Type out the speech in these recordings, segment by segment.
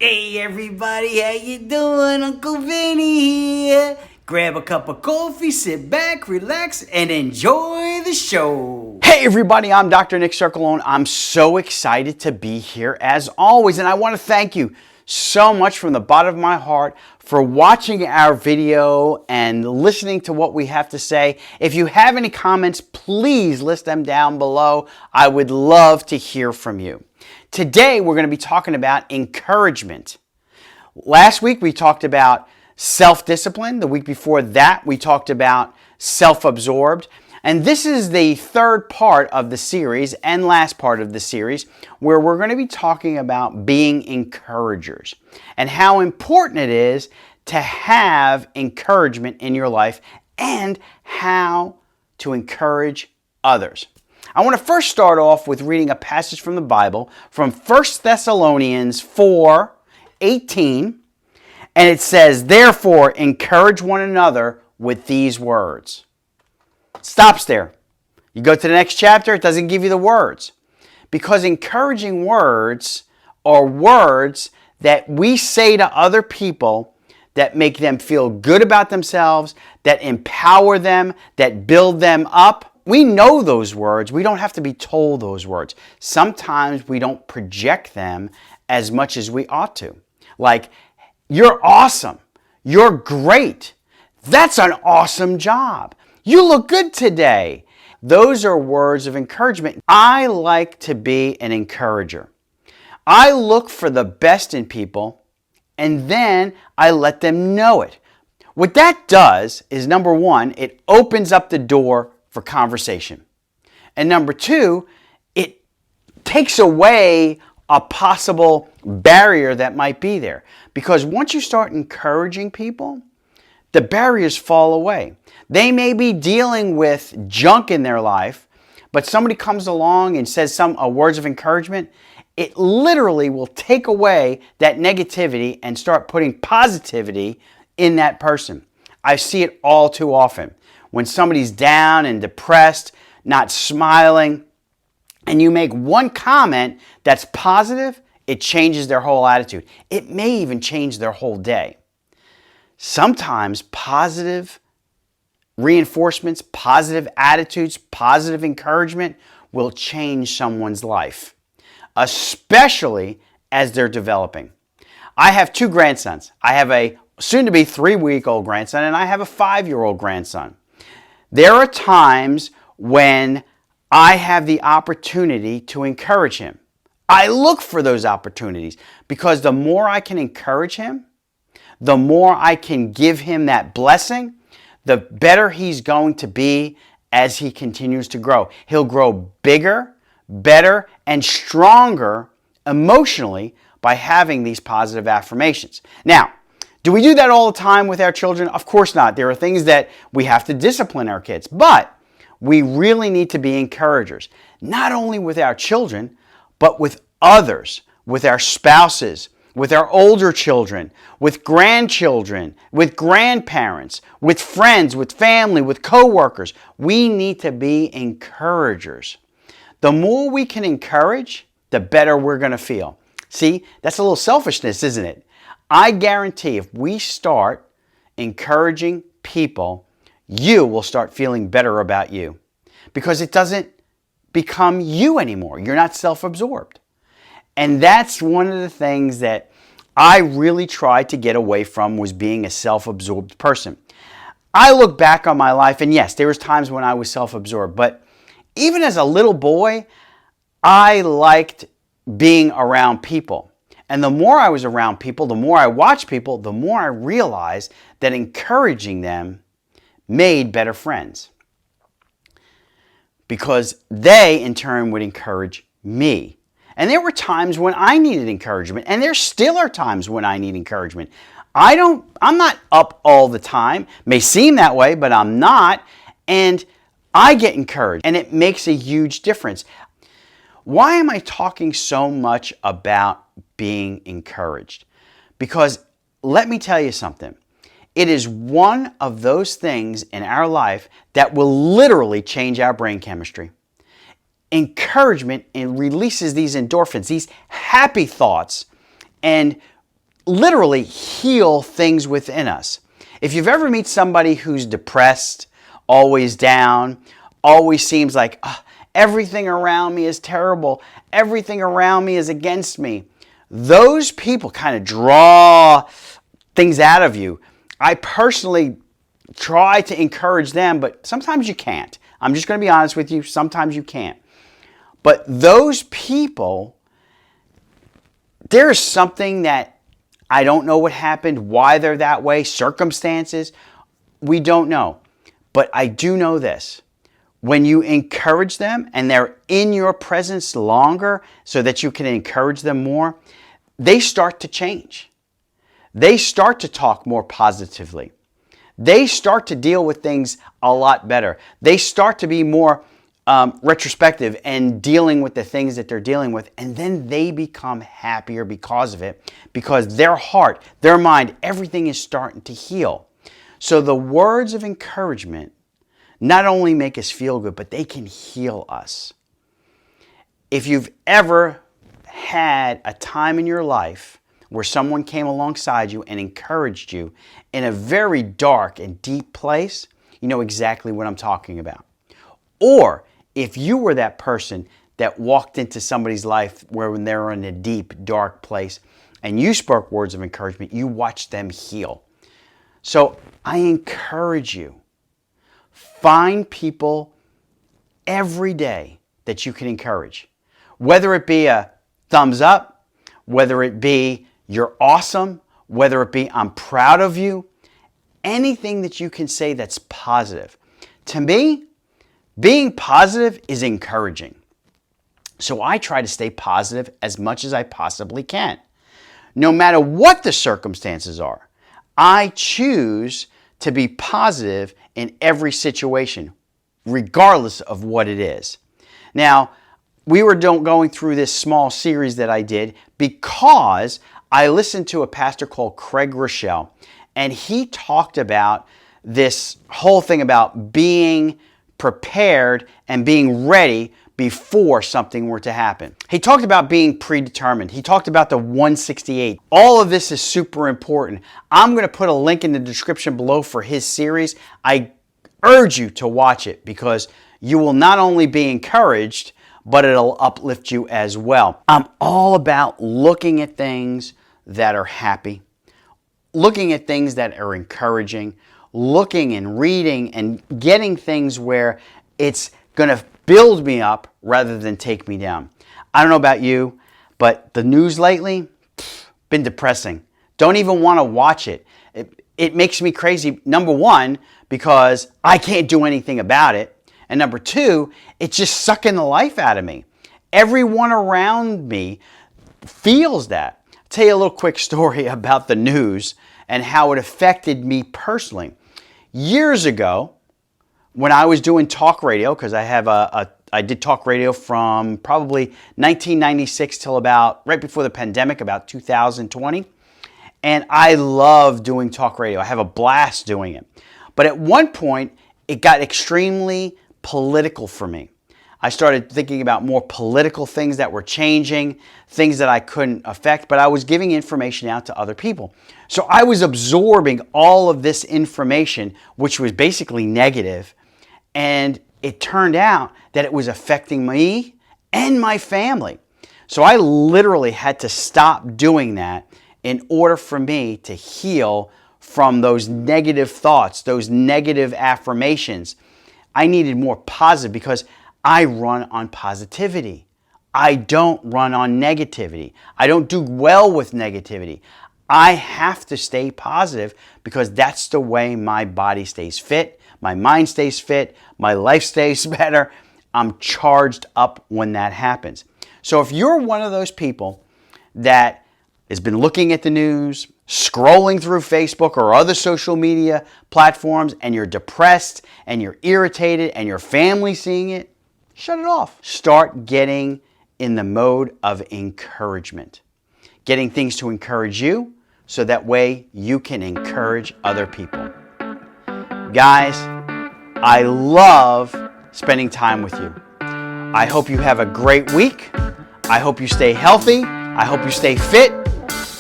Hey everybody, how you doing? Uncle Vinny here. Grab a cup of coffee, sit back, relax, and enjoy the show. Hey everybody, I'm Dr. Nick Circolone. I'm so excited to be here as always, and I want to thank you so much from the bottom of my heart for watching our video and listening to what we have to say. If you have any comments, please list them down below. I would love to hear from you. Today, we're going to be talking about encouragement. Last week, we talked about self-discipline. The week before that, we talked about self-absorbed. And this is the third part of the series and last part of the series where we're going to be talking about being encouragers and how important it is to have encouragement in your life and how to encourage others. I want to first start off with reading a passage from the Bible from 1 Thessalonians 4:18, and it says, "Therefore, encourage one another with these words." Stops there. You go to the next chapter, it doesn't give you the words. Because encouraging words are words that we say to other people that make them feel good about themselves, that empower them, that build them up. We know those words. We don't have to be told those words. Sometimes we don't project them as much as we ought to. Like, you're awesome. You're great. That's an awesome job. You look good today. Those are words of encouragement. I like to be an encourager. I look for the best in people, and then I let them know it. What that does is, number one, it opens up the door for conversation. And number two, it takes away a possible barrier that might be there. Because once you start encouraging people, the barriers fall away. They may be dealing with junk in their life, but somebody comes along and says some words of encouragement, it literally will take away that negativity and start putting positivity in that person. I see it all too often. When somebody's down and depressed, not smiling, and you make one comment that's positive, it changes their whole attitude. It may even change their whole day. Sometimes positive reinforcements, positive attitudes, positive encouragement will change someone's life, especially as they're developing. I have two grandsons. I have a soon-to-be 3-week-old grandson, and I have a 5-year-old grandson. There are times when I have the opportunity to encourage him. I look for those opportunities because the more I can encourage him, the more I can give him that blessing, the better he's going to be as he continues to grow. He'll grow bigger, better, and stronger emotionally by having these positive affirmations. Now, do we do that all the time with our children? Of course not. There are things that we have to discipline our kids, but we really need to be encouragers, not only with our children, but with others, with our spouses, with our older children, with grandchildren, with grandparents, with friends, with family, with coworkers. We need to be encouragers. The more we can encourage, the better we're going to feel. See, that's a little selfishness, isn't it? I guarantee if we start encouraging people, you will start feeling better about you because it doesn't become you anymore. You're not self-absorbed. And that's one of the things that I really tried to get away from, was being a self-absorbed person. I look back on my life, and yes, there was times when I was self-absorbed, but even as a little boy, I liked being around people. And the more I was around people, the more I watched people, the more I realized that encouraging them made better friends. Because they, in turn, would encourage me. And there were times when I needed encouragement, and there still are times when I need encouragement. I'm not up all the time. May seem that way, but I'm not. And I get encouraged, and it makes a huge difference. Why am I talking so much about being encouraged? Because let me tell you something. It is one of those things in our life that will literally change our brain chemistry. Encouragement releases these endorphins, these happy thoughts, and literally heal things within us. If you've ever met somebody who's depressed, always down, always seems like everything around me is terrible, everything around me is against me, those people kind of draw things out of you. I personally try to encourage them, but sometimes you can't. I'm just going to be honest with you. Sometimes you can't. But those people, there's something that I don't know what happened, why they're that way, circumstances, we don't know. But I do know this. When you encourage them and they're in your presence longer so that you can encourage them more, they start to change. They start to talk more positively. They start to deal with things a lot better. They start to be more retrospective and dealing with the things that they're dealing with, and then they become happier because of it, because their heart, their mind, everything is starting to heal. So the words of encouragement not only make us feel good, but they can heal us. If you've ever had a time in your life where someone came alongside you and encouraged you in a very dark and deep place, you know exactly what I'm talking about. Or if you were that person that walked into somebody's life where when they were in a deep, dark place and you spoke words of encouragement, you watched them heal. So I encourage you, find people every day that you can encourage. Whether it be a thumbs up, whether it be you're awesome, whether it be I'm proud of you, anything that you can say that's positive. To me, being positive is encouraging. So I try to stay positive as much as I possibly can. No matter what the circumstances are, I choose to be positive in every situation, regardless of what it is. Now, we were going through this small series that I did because I listened to a pastor called Craig Rochelle, and he talked about this whole thing about being prepared and being ready before something were to happen. He talked about being predetermined. He talked about the 168. All of this is super important. I'm going to put a link in the description below for his series. I urge you to watch it because you will not only be encouraged, but it'll uplift you as well. I'm all about looking at things that are happy, looking at things that are encouraging, looking and reading and getting things where it's going to build me up rather than take me down. I don't know about you, but the news lately, been depressing. Don't even want to watch it. It makes me crazy, number one, because I can't do anything about it. And number two, it's just sucking the life out of me. Everyone around me feels that. I'll tell you a little quick story about the news and how it affected me personally. Years ago, when I was doing talk radio, because I did talk radio from probably 1996 till about right before the pandemic, about 2020. And I love doing talk radio. I have a blast doing it. But at one point, it got extremely political for me. I started thinking about more political things that were changing, things that I couldn't affect, but I was giving information out to other people. So I was absorbing all of this information, which was basically negative, and it turned out that it was affecting me and my family. So I literally had to stop doing that in order for me to heal from those negative thoughts, those negative affirmations. I needed more positive because I run on positivity. I don't run on negativity. I don't do well with negativity. I have to stay positive because that's the way my body stays fit, my mind stays fit, my life stays better. I'm charged up when that happens. So if you're one of those people that has been looking at the news, scrolling through Facebook or other social media platforms, and you're depressed and you're irritated and your family's seeing it, shut it off. Start getting in the mode of encouragement. Getting things to encourage you so that way you can encourage other people. Guys, I love spending time with you. I hope you have a great week. I hope you stay healthy. I hope you stay fit.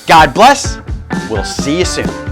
God bless. We'll see you soon.